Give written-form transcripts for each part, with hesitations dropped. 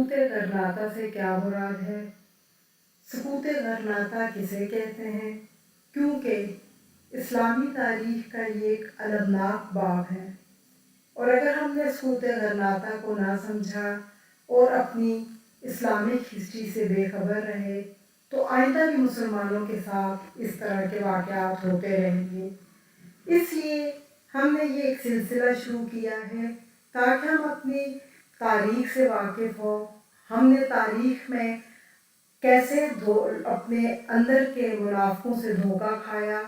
سکوت غرناطہ سے کیا مراد ہے؟ سکوت غرناطہ کسے کہتے ہیں؟ کیونکہ اسلامی تاریخ کا یہ ایک المناک باب ہے، اور اگر ہم نے سکوت غرناطہ کو نہ سمجھا اور اپنی اسلامک ہسٹری سے بے خبر رہے تو آئندہ بھی مسلمانوں کے ساتھ اس طرح کے واقعات ہوتے رہیں گے۔ اس لیے ہم نے یہ ایک سلسلہ شروع کیا ہے تاکہ ہم اپنی تاریخ سے واقف ہوں۔ ہم نے تاریخ میں کیسے اپنے اندر کے منافقوں سے دھوکہ کھایا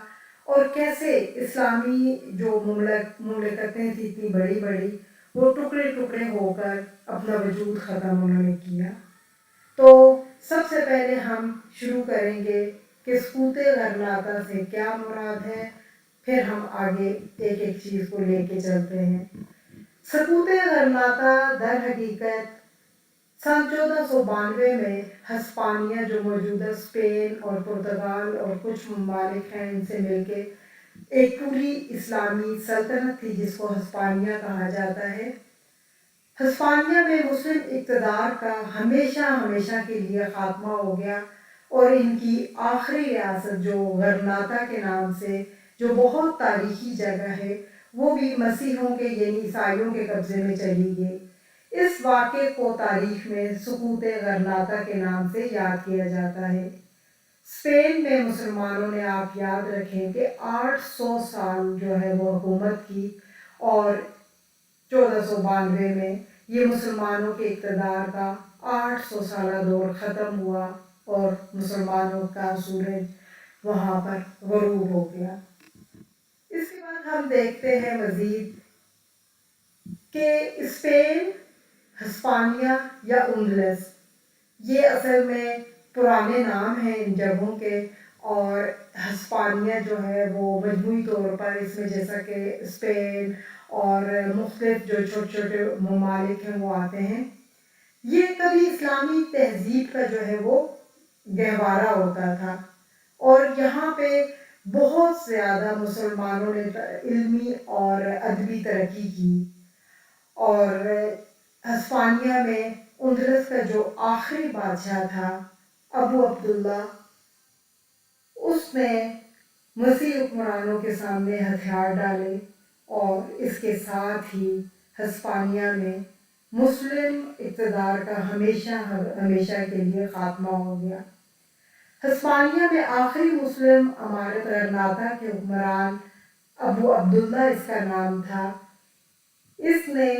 اور کیسے اسلامی جو مملکتیں تھیں اتنی بڑی بڑی، وہ ٹکڑے ٹکڑے ہو کر اپنا وجود ختم انہوں نے کیا۔ تو سب سے پہلے ہم شروع کریں گے کہ سکوت غرناطہ سے کیا مراد ہے، پھر ہم آگے ایک ایک چیز کو لے کے چلتے ہیں۔ سکوت غرناطہ در حقیقت سن 1492 میں ہسپانیہ، جو موجودہ اسپین اور پرتگال اور کچھ ممالک ہیں، ان سے مل کے ایک پوری اسلامی سلطنت تھی جس کو ہسپانیہ کہا جاتا ہے۔ ہسپانیہ میں مسلم اقتدار کا ہمیشہ کے لیے خاتمہ ہو گیا، اور ان کی آخری ریاست جو غرناطہ کے نام سے، جو بہت تاریخی جگہ ہے، وہ بھی مسیحیوں کے یعنی عیسائیوں کے قبضے میں چلی گئی۔ اس واقعے کو تاریخ میں سقوط غرناطہ کے نام سے یاد کیا جاتا ہے۔ اسپین میں مسلمانوں نے، آپ یاد رکھیں کہ 800 سال جو ہے وہ حکومت کی، اور 1492 میں یہ مسلمانوں کے اقتدار کا 800 سالہ دور ختم ہوا اور مسلمانوں کا سورج وہاں پر غروب ہو گیا۔ اس کے بعد ہم دیکھتے ہیں مزید کہ اسپین، ہسپانیہ یا اندلس، یہ اصل میں پرانے نام ہیں ان جگہوں کے، اور ہسپانیہ جو ہے وہ مجموعی طور پر اس میں جیسا کہ اسپین اور مختلف جو چھوٹے چھوٹے ممالک ہیں وہ آتے ہیں۔ یہ کبھی اسلامی تہذیب کا جو ہے وہ گہوارہ ہوتا تھا، اور یہاں پہ بہت زیادہ مسلمانوں نے علمی اور ادبی ترقی کی، اور ہسپانیہ میں اندلس کا جو آخری بادشاہ تھا ابو عبداللہ، اس نے مسیحی حکمرانوں کے سامنے ہتھیار ڈالے، اور اس کے ساتھ ہی ہسپانیہ میں مسلم اقتدار کا ہمیشہ کے لیے خاتمہ ہو گیا۔ ہسپانیہ میں آخری مسلم امارت غرناطہ کے حکمران ابو عبداللہ اس کا نام تھا۔ اس نے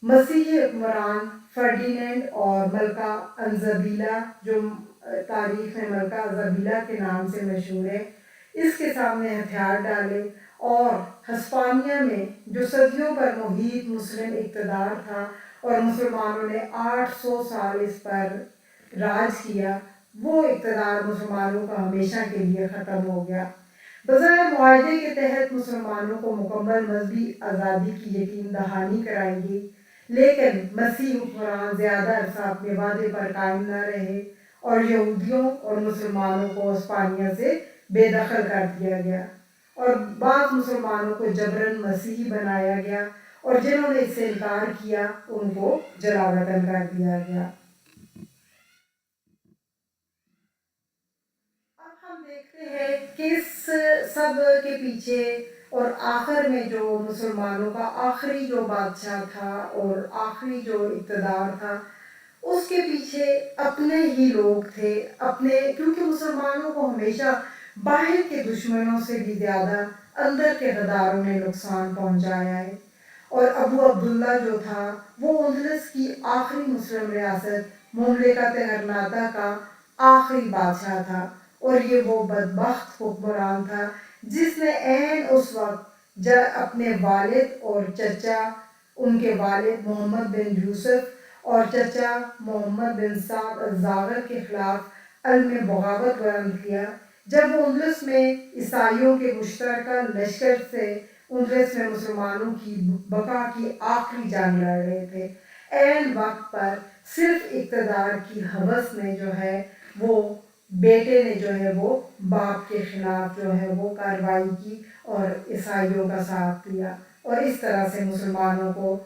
مسیحی حکمران فرڈینینڈ اور ملکہ انزبیلا، جو تاریخ میں ملکہ انزبیلا کے نام سے مشہور ہے، اس کے سامنے ہتھیار ڈالے، اور ہسپانیہ میں جو صدیوں پر محیط مسلم اقتدار تھا اور مسلمانوں نے 800 سال اس پر راج کیا، وہ اقتدار مسلمانوں کا ہمیشہ کے لیے ختم ہو گیا۔ بظاہر معاہدے کے تحت مسلمانوں کو مکمل مذہبی آزادی کی یقین دہانی کرائی گئی، لیکن مسیحی حکمران زیادہ عرصہ اپنے وعدے پر قائم نہ رہے، اور یہودیوں اور مسلمانوں کو ہسپانیہ سے بے دخل کر دیا گیا، اور بعض مسلمانوں کو جبراً مسیحی بنایا گیا، اور جنہوں نے اس سے انکار کیا ان کو جلا وطن کر دیا گیا۔ اب ہم دیکھتے ہیں کہ اس سب کے پیچھے اور آخر میں جو مسلمانوں کا آخری جو بادشاہ تھا اور آخری جو اقتدار تھا، اس کے پیچھے اپنے ہی لوگ تھے، کیونکہ مسلمانوں کو ہمیشہ باہر کے دشمنوں سے بھی زیادہ اندر کے غداروں نے نقصان پہنچایا ہے۔ اور ابو عبداللہ جو تھا وہ اندلس کی آخری مسلم ریاست مملکت غرناطہ کا آخری بادشاہ تھا، اور یہ وہ بدبخت حکمران تھا جس نے عین اس وقت اپنے والد اور چچا، ان کے والد محمد بن یوسف اور چچا محمد بن سعد الزاغر کے خلاف عزم بغاوت بلند کیا، جب وہ اندلس میں عیسائیوں کے مشترکہ لشکر سے اندلس میں مسلمانوں کی بقا کی آخری جنگ لڑ رہے تھے۔ عین وقت پر صرف اقتدار کی ہوس نے جو ہے وہ بیٹے نے جو ہے وہ باپ کے خلاف جو ہے وہ کارروائی کی اور عیسائیوں کا ساتھ دیا، اور اس طرح سے مسلمانوں کو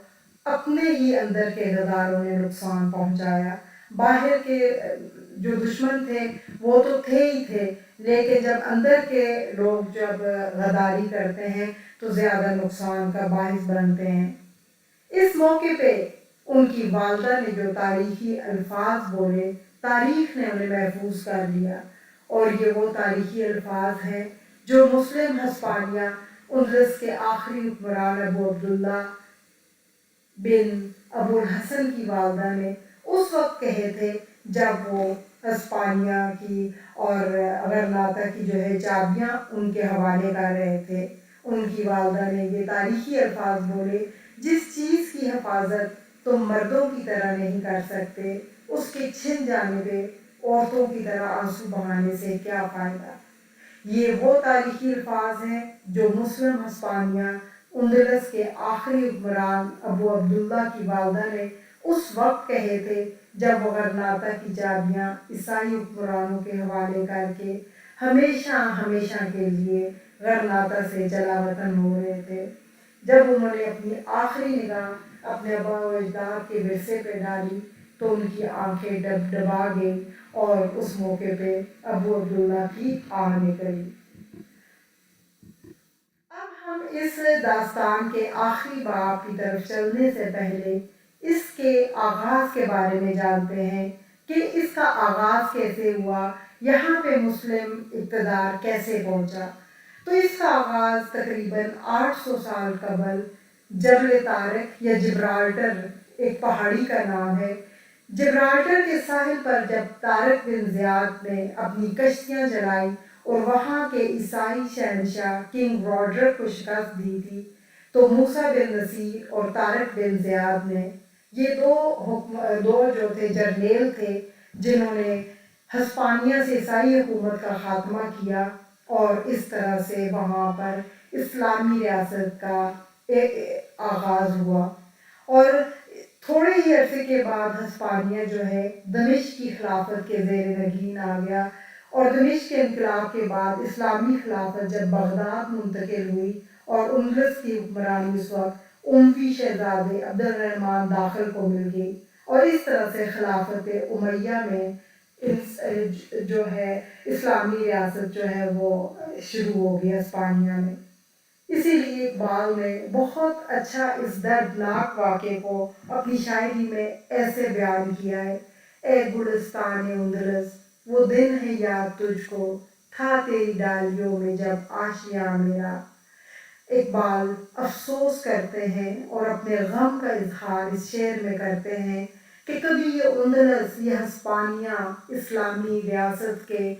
اپنے ہی اندر کے غداروں نے نقصان پہنچایا۔ باہر کے جو دشمن تھے وہ تو تھے ہی تھے، لیکن جب اندر کے لوگ جب غداری کرتے ہیں تو زیادہ نقصان کا باعث بنتے ہیں۔ اس موقع پہ ان کی والدہ نے جو تاریخی الفاظ بولے، تاریخ نے انہیں محفوظ کر لیا، اور یہ وہ تاریخی الفاظ ہیں جو مسلم ہسپانیہ اندلس کے آخری حکمران ابو عبداللہ بن ابو الحسن کی والدہ نے اس وقت کہے تھے جب وہ ہسپانیہ کی اور غرناطہ کی جو ہے چابیاں ان کے حوالے کر رہے تھے۔ ان کی والدہ نے یہ تاریخی الفاظ بولے، جس چیز کی حفاظت تم مردوں کی طرح نہیں کر سکتے، اس کے چھن جانے پہ عورتوں کی طرح آنسو بہانے سے کیا فائدہ۔ یہ وہ تاریخی الفاظ ہیں جو مسلم ہسپانیہ اندلس کے آخری حکمران ابو عبداللہ کی والدہ نے اس وقت کہے تھے جب وہ غرناطہ کی چابیاں عیسائی حکمرانوں کے حوالے کر کے ہمیشہ ہمیشہ کے لیے غرناطہ سے جلا وطن ہو رہے تھے۔ جب انہوں نے اپنی آخری نگاہ اپنے آبا و اجداد کے ورثے پہ ڈالی تو ان کی آنکھیں ڈبڈبا گئیں اور اس موقع پہ ابو عبداللہ کی آہ نکلی۔ اب ہم اس داستان کے آخری باب کی طرف چلنے سے پہلے اس کے آغاز کے بارے میں جانتے ہیں کہ اس کا آغاز کیسے ہوا، یہاں پہ مسلم اقتدار کیسے پہنچا۔ تو اس کا آغاز تقریباً 800 سال قبل جبل طارق یا جبرالٹر، ایک پہاڑی کا نام ہے، جبرالٹر کے ساحل پر جب طارق بن زیاد نے اپنی کشتیاں جلائی اور وہاں کے عیسائی شہنشاہ کنگ روڈرک کو شکست دی تھی، تو موسیٰ بن نصیر اور طارق بن زیاد نے، یہ دو جو تھے جرنیل تھے جنہوں نے ہسپانیہ سے عیسائی حکومت کا خاتمہ کیا، اور اس طرح سے وہاں پر اسلامی ریاست کا آغاز ہوا۔ اور تھوڑے ہی عرصے کے بعد ہسپانیہ جو ہے دمشق کی خلافت کے زیر نگین آ گیا، اور دمشق کے انقلاب کے بعد اسلامی خلافت جب بغداد منتقل ہوئی اور اندلس کی حکمرانی اس وقت اموی شہزادے عبد الرحمن داخل کو مل گئی، اور اس طرح سے خلافت امیہ میں جو ہے اسلامی ریاست جو ہے وہ شروع ہو گئی ہسپانیہ میں۔ اسی لیے اقبال نے بہت اچھا اس دردناک واقعے کو اپنی شاعری میں ایسے بیان کیا ہے: اے گلستان اندلس، وہ دن ہے یاد تجھ کو، تھا تیری ڈالیوں میں جب آشیاں میرا۔ اقبال افسوس کرتے ہیں اور اپنے غم کا اظہار اس شعر میں کرتے ہیں کہ کبھی یہ اندلس، یہ ہسپانیہ اسلامی ریاست کے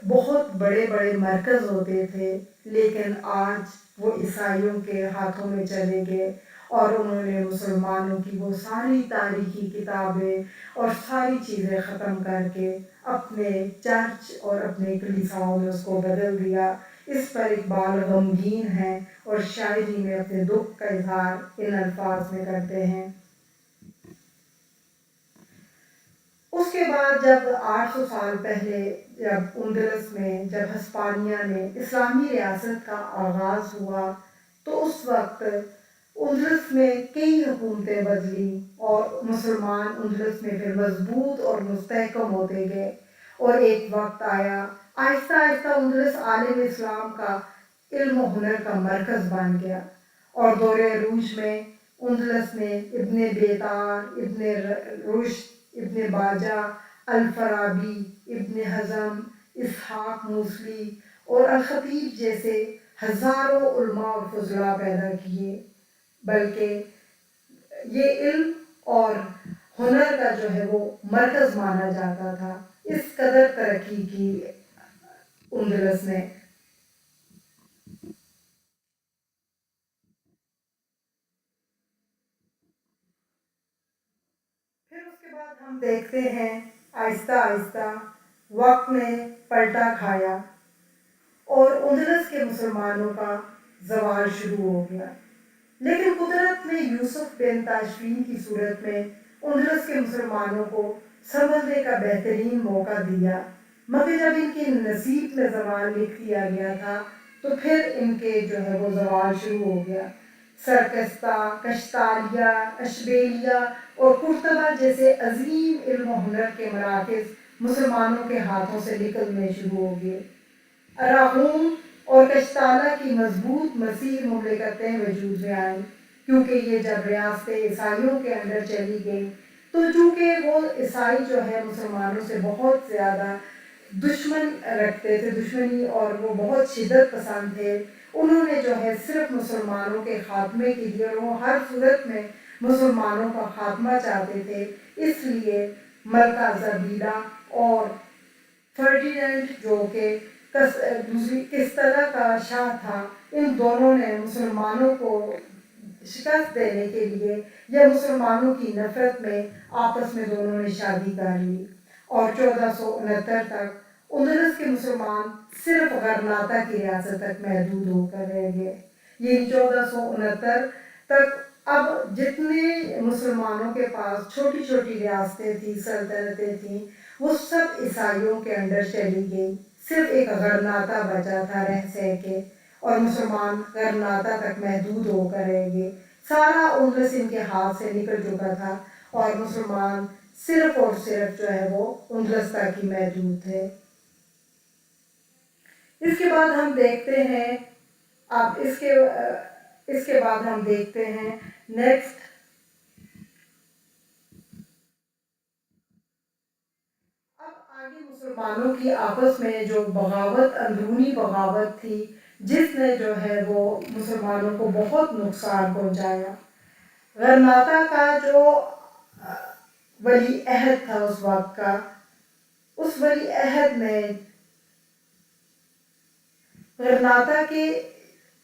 بہت بڑے بڑے مرکز ہوتے تھے، لیکن آج وہ عیسائیوں کے ہاتھوں میں چلے گئے، اور انہوں نے مسلمانوں کی وہ ساری تاریخی کتابیں اور ساری چیزیں ختم کر کے اپنے چرچ اور اپنے کلیساؤں میں اس کو بدل دیا۔ اس پر اقبال غمگین ہیں اور شاعری میں اپنے دکھ کا اظہار ان الفاظ میں کرتے ہیں۔ اس کے بعد جب 800 سال پہلے جب اندلس میں جب ہسپانیہ نے اسلامی ریاست کا آغاز ہوا تو اس وقت اندلس میں کئی حکومتیں بدلی، اور مسلمان اندلس میں پھر مضبوط اور مستحکم ہوتے گئے، اور ایک وقت آیا آہستہ آہستہ اندلس عالم اسلام کا علم و ہنر کا مرکز بن گیا، اور دور عروج میں اندلس میں ابن بیطار، ابن رشد، ابن باجہ، الفارابی، ابن حزم، اسحاق موصلی اور الخطیب جیسے ہزاروں علماء اور فضلاء پیدا کیے، بلکہ یہ علم اور ہنر کا جو ہے وہ مرکز مانا جاتا تھا۔ اس قدر ترقی کی اندلس نے۔ پھر اس کے بعد ہم دیکھتے ہیں آہستہ آہستہ وقت نے پلٹا کھایا اور اندلس کے مسلمانوں کا زوال شروع ہو گیا، لیکن قدرت نے یوسف بن تاشفین کی صورت میں اندلس کے مسلمانوں کو سنبھلنے کا بہترین موقع دیا، مگر جب ان کے نصیب میں زوال لکھ دیا گیا تھا تو پھر ان کے جو ہے وہ زوال شروع ہو گیا۔ سرکستہ، کشتاریہ، اشبیلیہ اور قرطبہ جیسے عظیم علم و ہنر کے مراکز مسلمانوں کے ہاتھوں سے نکلنے شروع ہو گئے۔ اراغون اور کشتالہ کی مضبوط مسیح مملکتیں وجود میں آئیں، کیونکہ یہ جب ریاستیں عیسائیوں کے اندر چلی گئیں تو چونکہ وہ عیسائی جو ہے مسلمانوں سے بہت زیادہ دشمن رکھتے تھے، دشمنی، اور وہ بہت شدت پسند تھے، انہوں نے جو ہے صرف مسلمانوں کے خاتمے کے لیے، اور وہ ہر صورت میں مسلمانوں کا خاتمہ چاہتے تھے، اس لیے ملکہ زبیدہ اور فرڈینینڈ جو کہ کستلا کا شاہ تھا، ان دونوں نے مسلمانوں کو شکست دینے کے لیے یا مسلمانوں کی نفرت میں آپس میں دونوں نے شادی کر لی، اور 1469 تک اندلس کے مسلمان صرف غرناطہ کی ریاست تک محدود ہو کر رہ گئے۔ یعنی 1469 تک اب جتنے مسلمانوں کے پاس چھوٹی چھوٹی ریاستیں تھیں، سلطنتیں تھیں، وہ سب عیسائیوں کے اندر چلی گئی، صرف ایک غرناطہ بچا تھا رہ سہ کے، اور مسلمان غرناطہ تک محدود ہو کر رہ گئے۔ سارا اندلس ان کے ہاتھ سے نکل چکا تھا اور مسلمان صرف اور صرف جو ہے وہ اندلس تک ہی محدود تھے۔ اس کے بعد ہم دیکھتے ہیں، اب اس کے بعد ہم دیکھتے ہیں نیکسٹ، اب آگے مسلمانوں کی آپس میں جو بغاوت، اندرونی بغاوت تھی، جس نے جو ہے وہ مسلمانوں کو بہت نقصان پہنچایا۔ غرناطہ کا جو ولی عہد تھا اس وقت کا، اس ولی عہد نے غرناطہ کے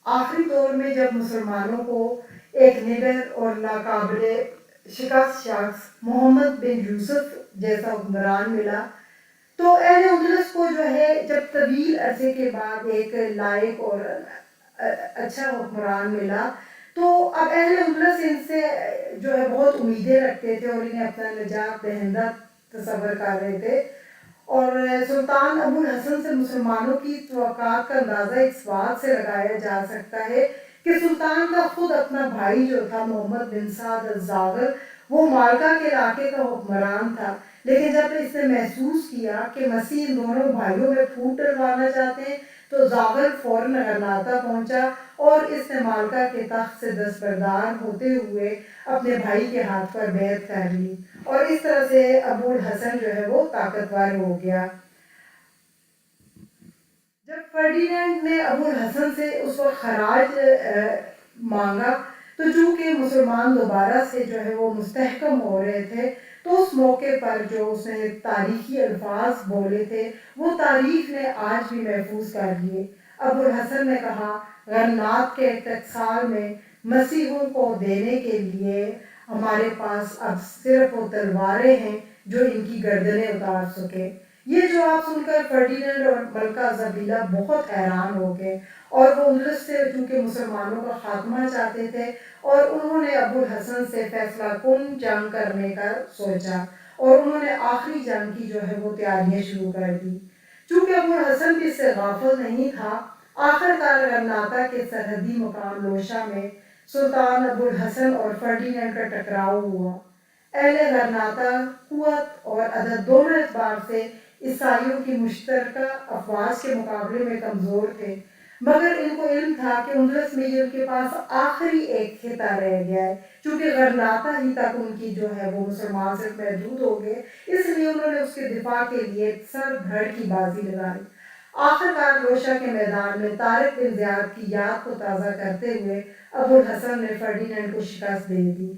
آخری دور میں جب مسلمانوں کو ایک نڈر اور ناقابل شکست شخص محمد بن یوسف جیسا حکمران ملا، تو اہل اندلس کو جو ہے جب طویل عرصے کے بعد ایک لائق اور اچھا حکمران ملا، تو اب اہل اندلس ان سے جو ہے بہت امیدیں رکھتے تھے اور انہیں اپنا نجات دہندہ تصور کر رہے تھے، اور سلطان ابو الحسن سے مسلمانوں کی توقعات کا اندازہ اس بات سے لگایا جا سکتا ہے کہ سلطان کا خود اپنا بھائی جو تھا محمد بن سعد الزاغر، وہ مالکا کے علاقے کا حکمران تھا، لیکن جب اس نے محسوس کیا کہ مسیح ان دونوں بھائیوں میں پھوٹ ڈلوانا چاہتے ہیں، تو زاغر فوراً غرناطہ پہنچا اور اس نے مالکا کے تخت سے دستبردار ہوتے ہوئے اپنے بھائی کے ہاتھ پر بیعت کر لی، اور اس طرح سے ابو الحسن جو ہے وہ طاقتور ہو گیا۔ جب فرڈینینڈ نے ابو الحسن سے اس وقت خراج مانگا، تو چونکہ مسلمان دوبارہ سے جو ہے وہ مستحکم ہو رہے تھے، تو اس موقع پر جو اس نے تاریخی الفاظ بولے تھے، وہ تاریخ نے آج بھی محفوظ کر لیے۔ ابو الحسن نے کہا، غرناط کے ٹکسال میں مسیحوں کو دینے کے لیے ہمارے پاس اب صرف وہ تلواریں ہیں جو ان کی گردنیں اتار سکے۔ یہ جو آپ سن کر فرڈینینڈ اور ملکہ زبیدہ بہت حیران ہو گئے، اور وہ اندلس سے چونکہ مسلمانوں کا خاتمہ چاہتے تھے، اور انہوں نے ابو الحسن سے فیصلہ کن جنگ کرنے کا سوچا، اور انہوں نے آخری جنگ کی جو ہے وہ تیاریاں شروع کر دی۔ چونکہ ابو الحسن بھی اس سے غافل نہیں تھا، آخرکار غرناطہ کے سرحدی مقام لوشا میں سلطان ابو الحسن اور فرڈینینڈ کا ٹکراؤ ہوا۔ اہل غرناطہ قوت اور عدد دونوں اعتبار سے عیسائیوں کی مشترکہ افواج کے مقابلے میں کمزور تھے، مگر ان کو علم تھا کہ اندلس میں یہ ان کے پاس آخری ایک خطہ رہ گیا ہے، چونکہ غرناطہ ہی تک ان کی جو ہے وہ مسلمان صرف محدود ہو گئے، اس لیے انہوں نے اس کے دفاع کے لیے سر دھڑ کی بازی لگائی۔ آخرکار لوشا کے میدان میں طارق بن زیاد کی یاد کو تازہ کرتے ہوئے ابو الحسن نے فرڈینینڈ کو شکست دے دی۔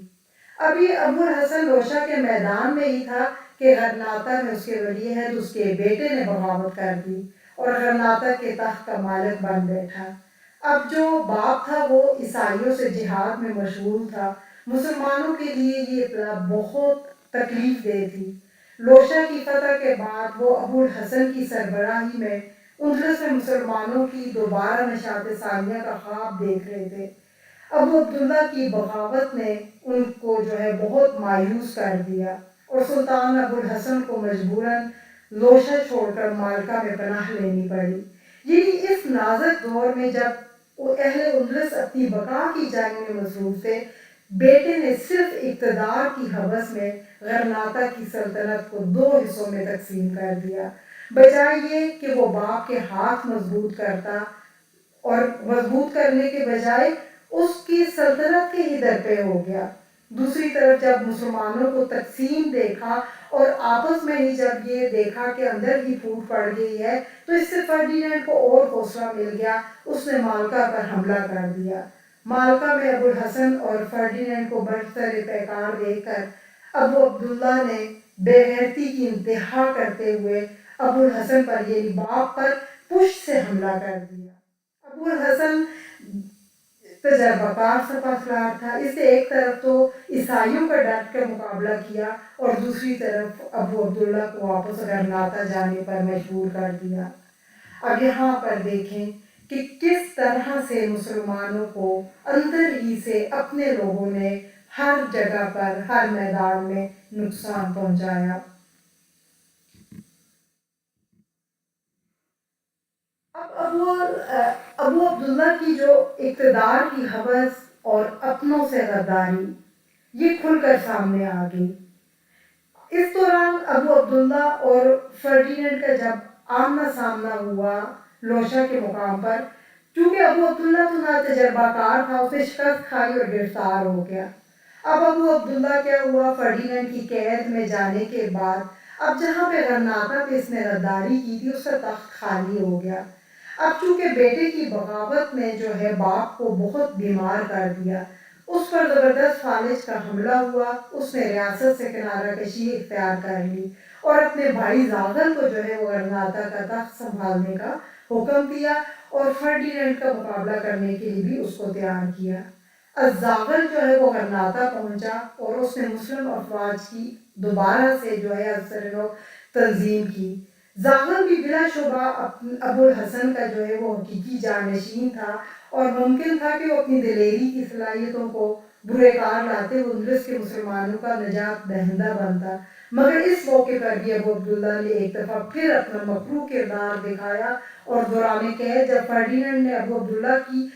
ابھی ابو الحسن لوشا کے میدان میں ہی تھا کہ غرناطہ میں اس کے ولی عہد اس کے بیٹے نے بغاوت کر دی اور غرناطہ کے تخت کا مالک بن بیٹھا۔ اب جو باپ تھا وہ عیسائیوں سے جہاد میں مشغول تھا، مسلمانوں کے لیے یہ اطلاع بہت تکلیف دہ تھی۔ لوشا کی فتح کے بعد وہ ابو الحسن کی سربراہی میں اندلس میں مسلمانوں کی دوبارہ نشاط ثانیہ کا خواب دیکھ رہے تھے۔ ابو عبداللہ کی بغاوت نے ان کو جو ہے بہت مایوس کر دیا، اور سلطان ابو الحسن کو مجبوراً لوشا چھوڑ کر مالکا میں پناہ لینی پڑی۔ یعنی اس نازک دور میں جب اہل اندلس اپنی بقا کی جنگ میں مصروف تھے، بیٹے نے صرف اقتدار کی ہوس میں غرناطہ کی سلطنت کو 2 حصوں میں تقسیم کر دیا، بجائے یہ کہ وہ باپ کے ہاتھ مضبوط کرتا، اور مضبوط کرنے کے بجائے اس کی سلطنت کے ہی درپے ہو گیا۔ دوسری طرف جب مسلمانوں کو تقسیم دیکھا اور آپس میں ہی جب یہ دیکھا کہ اندر ہی پھوٹ پڑ گئی ہے، تو اس سے فرڈینینڈ کو اور حوصلہ مل گیا، اس نے مالکا پر حملہ کر دیا۔ مالکا میں ابو الحسن اور فرڈینینڈ کو برسر پیکار دیکھ کر ابو عبداللہ نے بے غیرتی کی انتہا کرتے ہوئے ابو الحسن پر یعنی باپ پر پشت سے حملہ کر دیا۔ ابو الحسن تجربہ کار سپاسلار تھا، اس نے ایک طرف تو عیسائیوں کا ڈٹ کر مقابلہ کیا اور دوسری طرف ابو عبداللہ کو واپس غرناطہ جانے پر مجبور کر دیا۔ اب یہاں پر دیکھیں کہ کس طرح سے مسلمانوں کو اندر ہی سے اپنے لوگوں نے ہر جگہ پر ہر میدان میں نقصان پہنچایا۔ اب ابو عبداللہ کی جو اقتدار کی ہوس اور اپنوں سے غداری یہ کھل کر سامنے آ گئی۔ اس دوران ابو عبداللہ اور فرڈینینڈ کا جب آمنا سامنا ہوا لوشا کے مقام پر، چونکہ ابو عبداللہ تو نہ تجربہ کار تھا، اس نے شکست کھائی اور گرفتار ہو گیا۔ اب ابو عبداللہ کیا ہوا، فرڈینینڈ کی قید میں جانے کے بعد اب جہاں پہ غرناطہ پہ اس نے غداری کی تھی اس کا تخت خالی ہو گیا۔ اب چونکہ بیٹے کی بغاوت نے جو ہے باپ کو بہت بیمار کر دیا، اس پر زبردست فالج کا حملہ ہوا، اس نے ریاست سے کنارہ کشی اختیار کر لی اور اپنے بھائی زاغل کو جو ہے وہ غرناطہ کا تخت سنبھالنے کا حکم دیا اور فرڈینینڈ کا مقابلہ کرنے کے لیے بھی اس کو تیار کیا۔ الزاغل جو ہے وہ غرناطہ پہنچا اور اس نے مسلم افواج کی دوبارہ سے جو ہے تنظیم کی۔ زاغل بھی بلا شبہ ابو الحسن کا جو ہے وہ حقیقی جانشین تھا اور ممکن تھا کہ وہ اپنی دلیری کی صلاحیتوں کو برے کار لاتے ہوئے اندلس کے مسلمانوں کا نجات دہندہ بنتا، مگر اس موقع پر بھی ابو عبداللہ نے ایک دفعہ پھر اپنا مکروہ کردار دکھایا اور دوران قید جب فرڈینینڈ نے ابو عبداللہ کی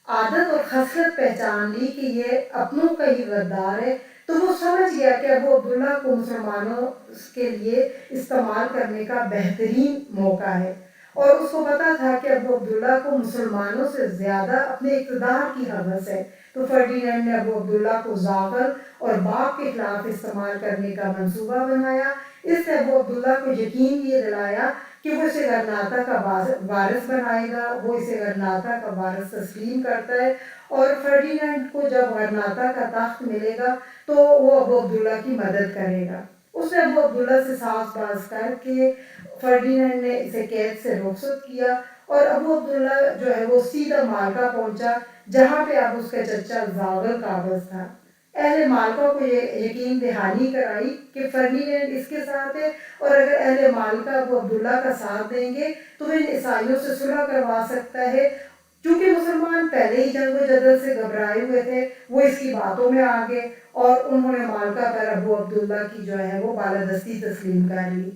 عادت اور خصلت پہچان لی کہ یہ اپنوں کا ہی غدار ہے، تو وہ سمجھ گیا کہ ابو عبداللہ کو مسلمانوں کے لیے استعمال کرنے کا بہترین موقع ہے، اور اس کو پتا تھا کہ ابو عبداللہ کو مسلمانوں سے زیادہ اپنے اقتدار کی ہوس ہے، تو فرڈینینڈ نے ابو عبداللہ کو زاغل اور باپ کے خلاف استعمال کرنے کا منصوبہ بنایا۔ اس نے ابو عبداللہ کو یقین یہ دلایا کہ وہ اسے غرناطہ کا وارث بنائے گا، وہ اسے غرناطہ کا وارث تسلیم کرتا ہے، اور فرڈینینڈ کو جب غرناطہ کا تخت ملے گا تو وہ ابو عبداللہ کی مدد کرے گا۔ اس نے ابو عبداللہ سے ساز باز کر کے فرڈینینڈ نے اسے قید سے رخصت کیا اور ابو عبداللہ جو ہے وہ سیدھا مالکا پہنچا، جہاں پہ اب اس کا چچا زاغل قابض تھا۔ اہل مالکا کو یہ یقین دہانی کرائی کہ فرڈینینڈ اس کے ساتھ ہے، اور اگر اہل مالکا ابو عبداللہ کا ساتھ دیں گے تو وہ ان عیسائیوں سے صلح کروا سکتا ہے۔ چونکہ مسلمان پہلے ہی جنگ و جدل سے گھبرائے ہوئے تھے، وہ اس کی باتوں میں آ گئے اور انہوں نے مالکا پر ابو عبداللہ کی جو ہے وہ بالادستی تسلیم کر لی۔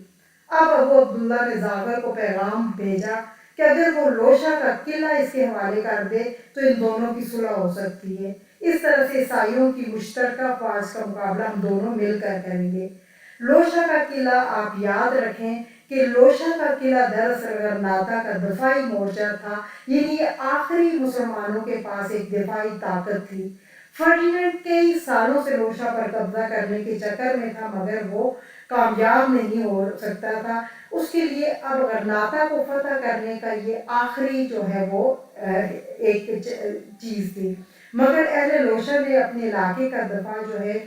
اب ابو عبداللہ نے زاغل کو پیغام بھیجا کہ اگر وہ لوشا کا قلعہ اس کے حوالے کر دے تو ان دونوں کی صلح ہو سکتی ہے، اس طرح سے عیسائیوں کی مشترکہ فوج کا مقابلہ ہم دونوں مل کر کریں گے۔ لوشا کا قلعہ آپ یاد رکھیں کہ لوشا کا قلعہ دراصل غرناطہ کا دفاعی مورچہ تھا، یعنی یہ آخری مسلمانوں کے پاس ایک دفاعی طاقت تھی۔ فرڈینینڈ کئی سالوں سے لوشا پر قبضہ کرنے کے چکر میں تھا، مگر وہ کامیاب نہیں ہو سکتا تھا۔ اس کے لیے اب غرناطہ کو فتح کرنے کا یہ آخری جو ہے وہ ایک چیز تھی، مگر اہل لوشا نے اپنے علاقے کا دفاع جو ہے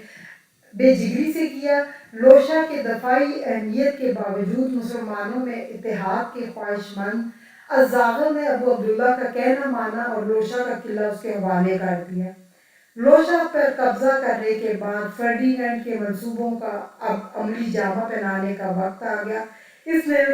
بے جگری سے کیا۔ لوشا کے دفاعی اہمیت کے باوجود مسلمانوں میں اتحاد کے خواہش مند الزاغل نے ابو عبداللہ کا کہنا مانا اور لوشا کا قلعہ اس کے حوالے کر دیا۔ لوشا پر قبضہ کرنے کے بعد فرڈینینڈ کے منصوبوں کا اب عملی جامہ پہنانے کا وقت آ گیا۔ اس نے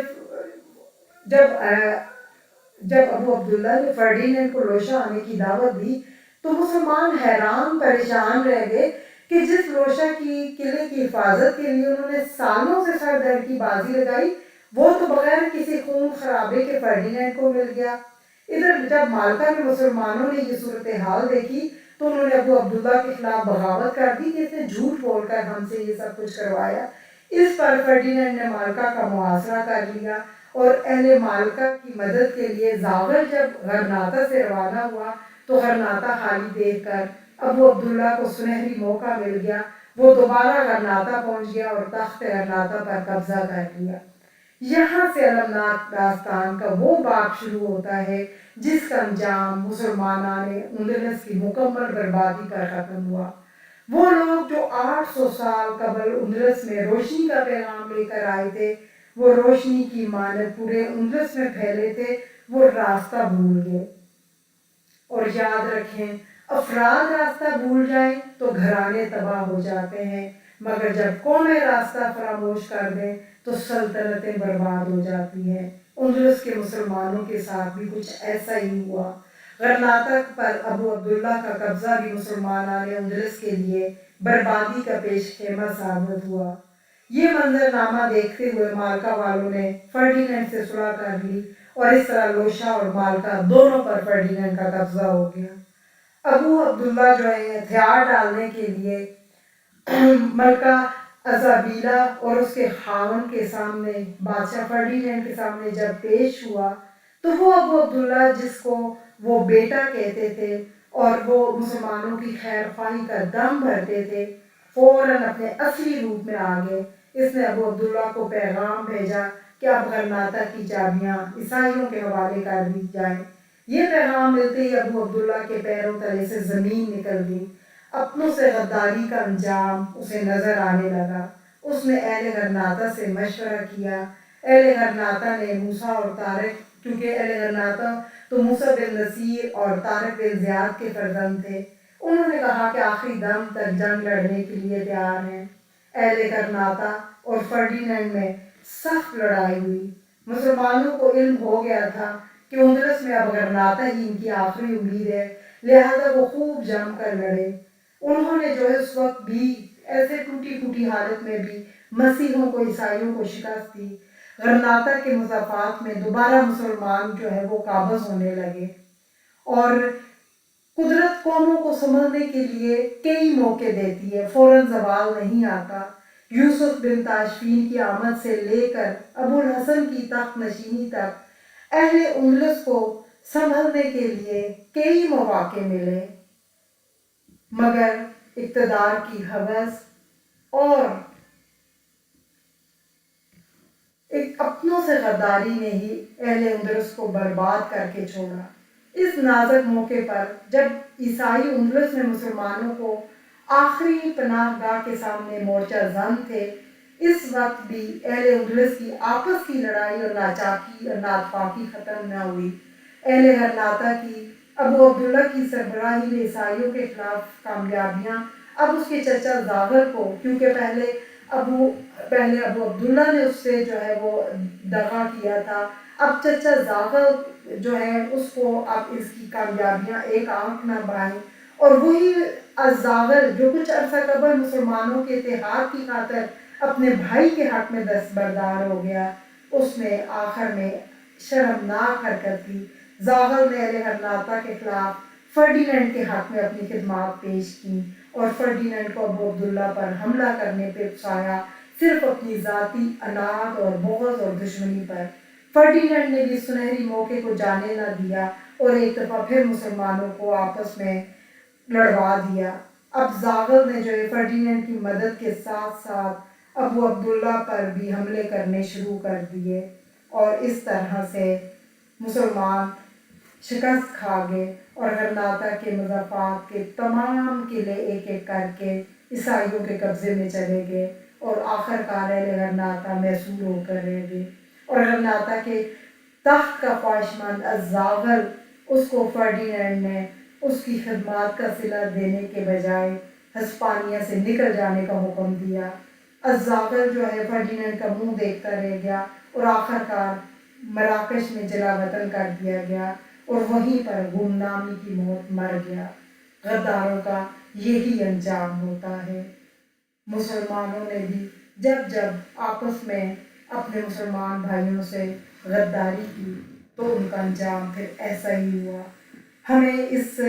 جب ابو عبداللہ نے فرڈینینڈ کو لوشا آنے کی دعوت دی تو مسلمان حیران پریشان رہ گئے کہ جس لوشا کی قلعے کی حفاظت کے لیے انہوں نے سالوں سے سر در کی بازی لگائی، وہ تو بغیر کسی خون خرابے کے فرڈینینڈ کو مل گیا۔ ادھر جب مالکا میں مسلمانوں نے یہ صورتحال دیکھی تو انہوں نے ابو عبداللہ کے خلاف بغاوت کر دی کہ اس نے جھوٹ بول کر ہم سے یہ سب کچھ کروایا۔ اس پر فرڈینینڈ نے مالکا کا محاصرہ کر لیا اور اہل مالکا کی مدد کے لیے زاغر جب غرناطہ سے روانہ ہوا تو غرناطہ خالی دیکھ کر ابو عبداللہ کو سنہری موقع مل گیا۔ وہ دوبارہ غرناطہ پہنچ گیا اور تخت غرناطہ پر قبضہ کر لیا۔ یہاں سے المناک داستان کا وہ باب شروع ہوتا ہے جس کا انجام مسلمانان اندلس کی مکمل بربادی پر ختم ہوا۔ وہ لوگ جو 800 سال قبل اندلس میں روشنی کا پیغام لے کر آئے تھے، وہ روشنی کی مانند پورے اندلس میں پھیلے تھے، وہ راستہ بھول گئے۔ اور یاد رکھیں، افراد راستہ بھول جائیں تو گھرانے تباہ ہو جاتے ہیں، مگر جب قومیں راستہ فراموش کر دیں تو سلطنتیں برباد ہو جاتی ہیں۔ اندلس کے مسلمانوں کے ساتھ بھی کچھ ایسا ہی ہوا۔ غرناطہ پر ابو عبداللہ کا قبضہ بھی مسلمانان اندلس کے لیے بربادی کا پیش خیمہ ثابت ہوا۔ یہ منظرنامہ دیکھتے ہوئے مالکا والوں نے فرڈینینڈ سے صلح کر لی اور اس طرح لوشا اور مالکا دونوں پر فرڈینینڈ کا قبضہ ہو گیا۔ ابو عبداللہ جو ہے ہتھیار ڈالنے کے لیے ملکہ ایزابیلا اور اس کے خاوند کے سامنے، بادشاہ فرڈینینڈ کے سامنے جب پیش ہوا تو وہ ابو عبداللہ جس کو وہ بیٹا کہتے تھے اور وہ مسلمانوں کی خیر خواہی کا دم بھرتے تھے، فوراً اپنے اصلی روپ میں آ گئے۔ اس نے ابو عبداللہ کو پیغام بھیجا کہ اب غرناطہ کی چابیاں عیسائیوں کے حوالے کر دی جائیں۔ یہ پیغام ملتے ہی ابو عبداللہ کے پیروں تلے سے زمین نکل گئی۔ اپنوں سے غداری کا انجام اسے نظر آنے لگا۔ اس نے اہل غرناطہ سے مشورہ کیا۔ اہل غرناطہ نے موسیٰ اور طارق، کیونکہ اہل غرناطہ تو موسیٰ بن نصیر اور طارق بن زیاد کے فرزند تھے، انہوں نے کہا کہ آخری دم تک جنگ لڑنے کے لیے تیار ہیں۔ اہل غرناطہ اور فرڈینینڈ میں سخت لڑائی ہوئی۔ مسلمانوں کو علم ہو گیا تھا کہ اندلس میں اب غرناطہ ہی ان کی آخری امید ہے، لہذا وہ خوب جم کر لڑے۔ انہوں نے جو ہے اس وقت بھی ایسے ٹوٹی پھوٹی حالت میں بھی مسیحیوں کو، عیسائیوں کو شکست دی۔ غرناطہ کے مضافات میں دوبارہ مسلمان جو ہے وہ قابض ہونے لگے، اور قدرت قوموں کو سنبھلنے کے لیے کئی موقع دیتی ہے، فوراً زوال نہیں آتا۔ یوسف بن تاشفین کی آمد سے لے کر ابو الحسن کی تخت نشینی تک اہل اندلس کو سنبھلنے کے لیے کئی مواقع ملے، مگر اقتدار کی ہوس اور اپنوں سے غداری نے ہی اہل اندلس کو برباد کر کے چھوڑا۔ اس نازک موقع پر جب عیسائی اندلس میں مسلمانوں کو آخری پناہ گاہ کے سامنے مورچہ زن تھے، اس وقت بھی اہل اندلس کی آپس کی لڑائی اور ناچاکی اور ناتفاقی ختم نہ ہوئی۔ اہل غرناطہ کی ابو عبداللہ کی سربراہی میں عیسائیوں کے خلاف کامیابیاں اب اس کے چچا زاغر کو، کیونکہ پہلے ابو عبداللہ نے اس سے جو ہے وہ دغا کیا تھا، اب چچا زاغر جو ہے اس کو اب اس کی کامیابیاں ایک آنکھ نہ بھائیں، اور وہی الزاغر جو کچھ عرصہ قبل مسلمانوں کے اتحاد کی خاطر اپنے بھائی کے حق میں دستبردار ہو گیا، اس نے آخر میں شرمناک حرکت کی۔ زاغر نے اہل غرناطہ کے خلاف فرڈینینڈ کے حق میں اپنی خدمات پیش کی اور فرڈینینڈ کو ابو عبداللہ پر حملہ کرنے پہ اکسایا، صرف اپنی ذاتی اناج اور بغض اور دشمنی پر۔ فرڈینینڈ نے بھی سنہری موقع کو جانے نہ دیا اور ایک دفعہ پھر مسلمانوں کو آپس میں لڑوا دیا۔ اب زاغر نے جو ہے فرڈینینڈ کی مدد کے ساتھ ساتھ ابو عبداللہ پر بھی حملے کرنے شروع کر دیے، اور اس طرح سے مسلمان شکست کھا گئے اور غرناطہ کے مضافات کے تمام قلعے ایک ایک کر کے عیسائیوں کے قبضے میں چلے گئے، اور آخر کار اہل غرناطہ محصور ہو کر رہ گئے۔ اور غرناطہ کے تخت کا خواہشمند الزاغر، اس کو فرڈینینڈ نے اس کی خدمات کا صلہ دینے کے بجائے ہسپانیہ سے نکل جانے کا حکم دیا۔ الزاغر جو ہے فرڈینینڈ کا منہ دیکھتا رہ گیا اور آخر کار مراکش میں جلا وطن کر دیا گیا اور وہیں پر گمنامی کی موت مر گیا۔ غداروں کا یہی انجام ہوتا ہے۔ مسلمانوں نے بھی جب جب آپس میں اپنے مسلمان بھائیوں سے غداری کی تو ان کا انجام پھر ایسا ہی ہوا۔ ہمیں اس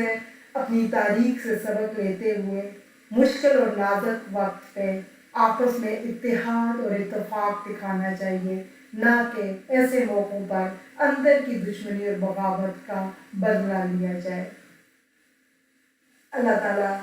اپنی تاریخ سے سبق لیتے ہوئے مشکل اور نازک وقت پہ آپس میں اتحاد اور اتفاق دکھانا چاہیے، نہ کہ ایسے موقعوں پر اندر کی دشمنی اور بغاوت کا بدلہ لیا جائے۔ اللہ تعالیٰ